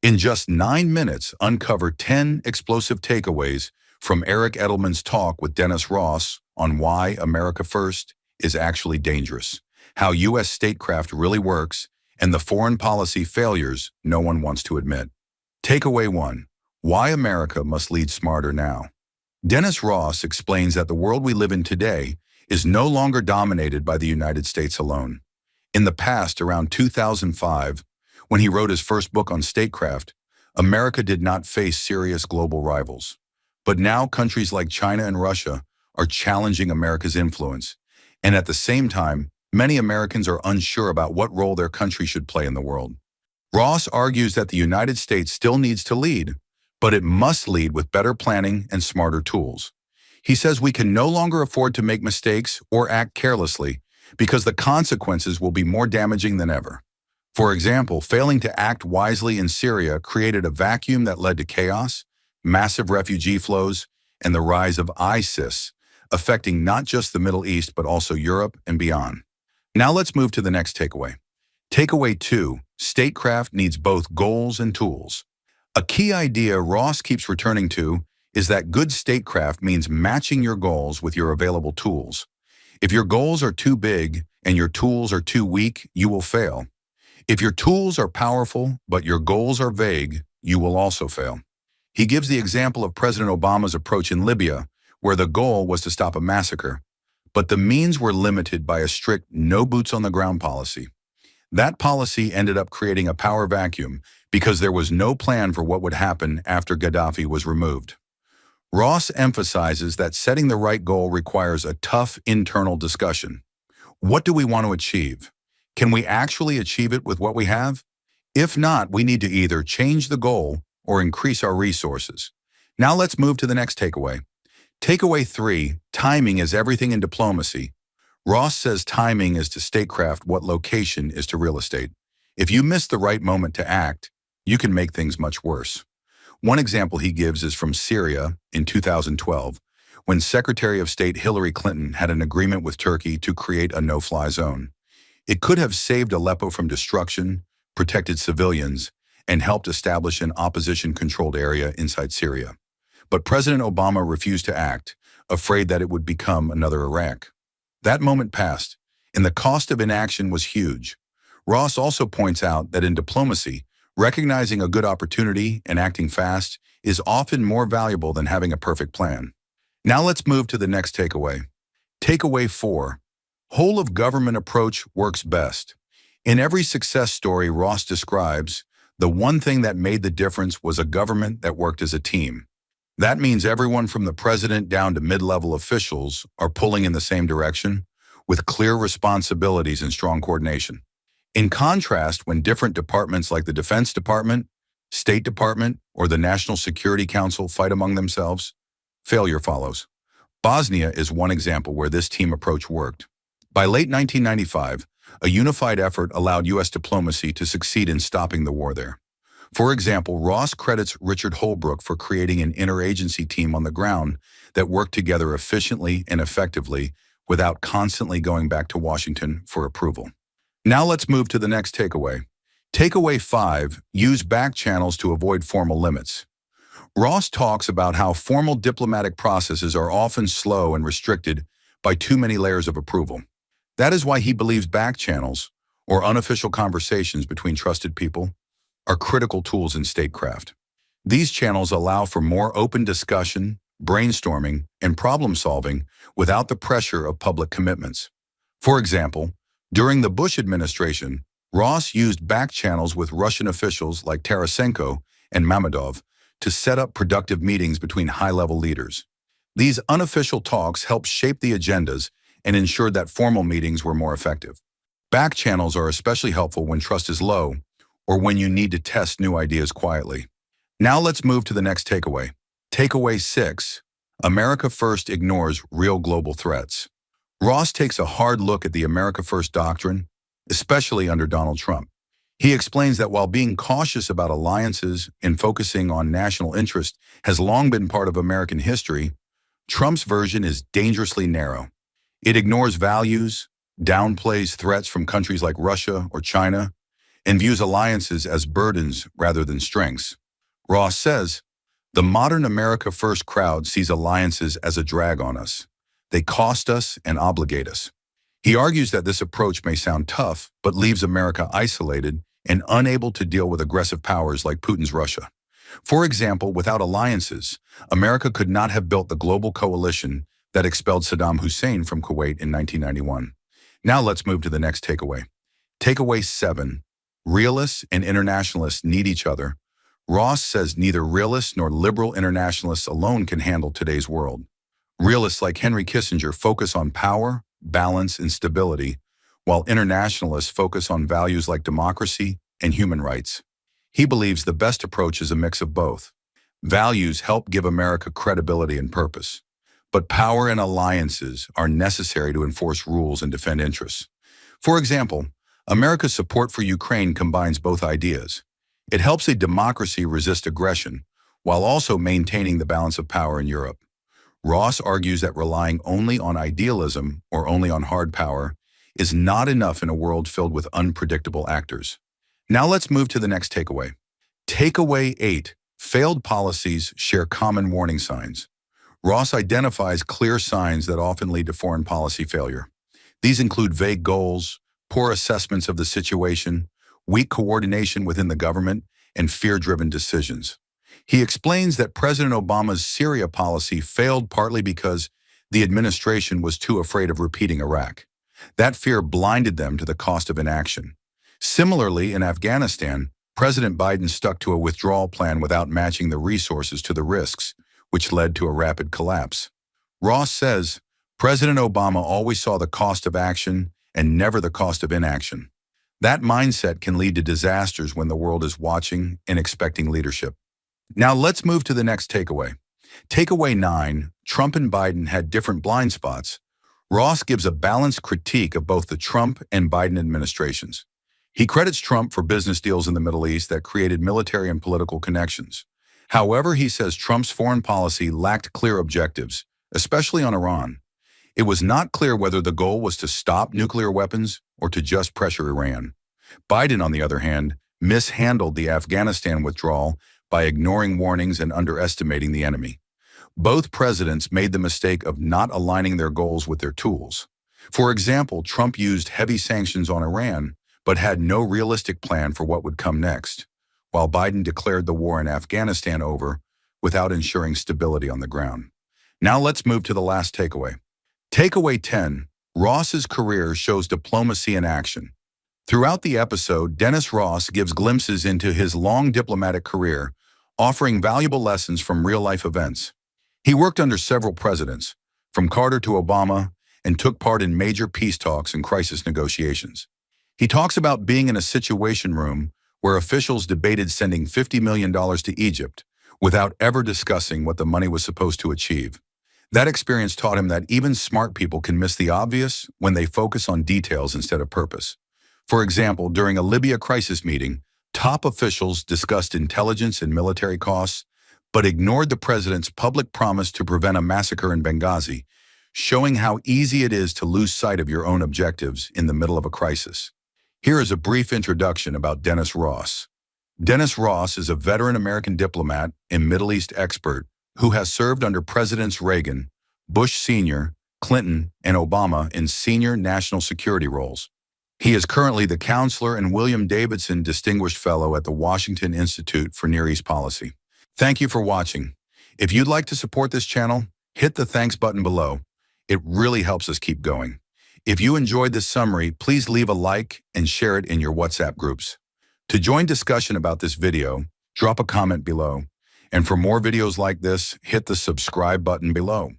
In just 9 minutes, uncover 10 explosive takeaways from Eric Edelman's talk with Dennis Ross on why America First is actually dangerous, how U.S. statecraft really works, and the foreign policy failures no one wants to admit. Takeaway 1. Why America must lead smarter now. Dennis Ross explains that the world we live in today is no longer dominated by the United States alone. In the past, around 2005, when he wrote his first book on statecraft, America did not face serious global rivals. But now countries like China and Russia are challenging America's influence, and at the same time, many Americans are unsure about what role their country should play in the world. Ross argues that the United States still needs to lead, but it must lead with better planning and smarter tools. He says we can no longer afford to make mistakes or act carelessly because the consequences will be more damaging than ever. For example, failing to act wisely in Syria created a vacuum that led to chaos, massive refugee flows, and the rise of ISIS, affecting not just the Middle East but also Europe and beyond. Now let's move to the next takeaway. Takeaway 2, statecraft needs both goals and tools. A key idea Ross keeps returning to is that good statecraft means matching your goals with your available tools. If your goals are too big and your tools are too weak, you will fail. If your tools are powerful but your goals are vague, you will also fail. He gives the example of President Obama's approach in Libya, where the goal was to stop a massacre, but the means were limited by a strict no-boots-on-the-ground policy. That policy ended up creating a power vacuum because there was no plan for what would happen after Gaddafi was removed. Ross emphasizes that setting the right goal requires a tough internal discussion. What do we want to achieve? Can we actually achieve it with what we have? If not, we need to either change the goal or increase our resources. Now let's move to the next takeaway. Takeaway 3, timing is everything in diplomacy. Ross says timing is to statecraft what location is to real estate. If you miss the right moment to act, you can make things much worse. One example he gives is from Syria in 2012, when Secretary of State Hillary Clinton had an agreement with Turkey to create a no-fly zone. It could have saved Aleppo from destruction, protected civilians, and helped establish an opposition-controlled area inside Syria. But President Obama refused to act, afraid that it would become another Iraq. That moment passed, and the cost of inaction was huge. Ross also points out that in diplomacy, recognizing a good opportunity and acting fast is often more valuable than having a perfect plan. Now let's move to the next takeaway. Takeaway 4. Whole-of-government approach works best. In every success story Ross describes, the one thing that made the difference was a government that worked as a team. That means everyone from the president down to mid-level officials are pulling in the same direction, with clear responsibilities and strong coordination. In contrast, when different departments like the Defense Department, State Department, or the National Security Council fight among themselves, failure follows. Bosnia is one example where this team approach worked. By late 1995, a unified effort allowed U.S. diplomacy to succeed in stopping the war there. For example, Ross credits Richard Holbrooke for creating an interagency team on the ground that worked together efficiently and effectively without constantly going back to Washington for approval. Now let's move to the next takeaway. Takeaway 5, use backchannels to avoid formal limits. Ross talks about how formal diplomatic processes are often slow and restricted by too many layers of approval. That is why he believes backchannels, or unofficial conversations between trusted people, are critical tools in statecraft. These channels allow for more open discussion, brainstorming, and problem-solving without the pressure of public commitments. For example, during the Bush administration, Ross used backchannels with Russian officials like Tarasenko and Mammadov to set up productive meetings between high-level leaders. These unofficial talks helped shape the agendas and ensured that formal meetings were more effective. Backchannels are especially helpful when trust is low or when you need to test new ideas quietly. Now let's move to the next takeaway. Takeaway 6, America First ignores real global threats. Ross takes a hard look at the America First doctrine, especially under Donald Trump. He explains that while being cautious about alliances and focusing on national interest has long been part of American history, Trump's version is dangerously narrow. It ignores values, downplays threats from countries like Russia or China, and views alliances as burdens rather than strengths. Ross says, the modern America First crowd sees alliances as a drag on us. They cost us and obligate us. He argues that this approach may sound tough, but leaves America isolated and unable to deal with aggressive powers like Putin's Russia. For example, without alliances, America could not have built the global coalition that expelled Saddam Hussein from Kuwait in 1991. Now let's move to the next takeaway. Takeaway 7. Realists and internationalists need each other. Ross says neither realists nor liberal internationalists alone can handle today's world. Realists like Henry Kissinger focus on power, balance, and stability, while internationalists focus on values like democracy and human rights. He believes the best approach is a mix of both. Values help give America credibility and purpose, but power and alliances are necessary to enforce rules and defend interests. For example, America's support for Ukraine combines both ideas. It helps a democracy resist aggression, while also maintaining the balance of power in Europe. Ross argues that relying only on idealism or only on hard power is not enough in a world filled with unpredictable actors. Now let's move to the next takeaway. Takeaway 8. Failed policies share common warning signs. Ross identifies clear signs that often lead to foreign policy failure. These include vague goals, poor assessments of the situation, weak coordination within the government, and fear-driven decisions. He explains that President Obama's Syria policy failed partly because the administration was too afraid of repeating Iraq. That fear blinded them to the cost of inaction. Similarly, in Afghanistan, President Biden stuck to a withdrawal plan without matching the resources to the risks, which led to a rapid collapse. Ross says, President Obama always saw the cost of action and never the cost of inaction. That mindset can lead to disasters when the world is watching and expecting leadership. Now let's move to the next takeaway. Takeaway 9, Trump and Biden had different blind spots. Ross gives a balanced critique of both the Trump and Biden administrations. He credits Trump for business deals in the Middle East that created military and political connections. However, he says Trump's foreign policy lacked clear objectives, especially on Iran. It was not clear whether the goal was to stop nuclear weapons or to just pressure Iran. Biden, on the other hand, mishandled the Afghanistan withdrawal by ignoring warnings and underestimating the enemy. Both presidents made the mistake of not aligning their goals with their tools. For example, Trump used heavy sanctions on Iran, but had no realistic plan for what would come next, while Biden declared the war in Afghanistan over without ensuring stability on the ground. Now let's move to the last takeaway. Takeaway 10, Ross's career shows diplomacy in action. Throughout the episode, Dennis Ross gives glimpses into his long diplomatic career, offering valuable lessons from real-life events. He worked under several presidents, from Carter to Obama, and took part in major peace talks and crisis negotiations. He talks about being in a situation room where officials debated sending $50 million to Egypt without ever discussing what the money was supposed to achieve. That experience taught him that even smart people can miss the obvious when they focus on details instead of purpose. For example, during a Libya crisis meeting, top officials discussed intelligence and military costs, but ignored the president's public promise to prevent a massacre in Benghazi, showing how easy it is to lose sight of your own objectives in the middle of a crisis. Here is a brief introduction about Dennis Ross. Dennis Ross is a veteran American diplomat and Middle East expert who has served under Presidents Reagan, Bush Sr., Clinton, and Obama in senior national security roles. He is currently the counselor and William Davidson Distinguished Fellow at the Washington Institute for Near East Policy. Thank you for watching. If you'd like to support this channel, hit the thanks button below. It really helps us keep going. If you enjoyed this summary, please leave a like and share it in your WhatsApp groups. To join discussion about this video, drop a comment below. And for more videos like this, hit the subscribe button below.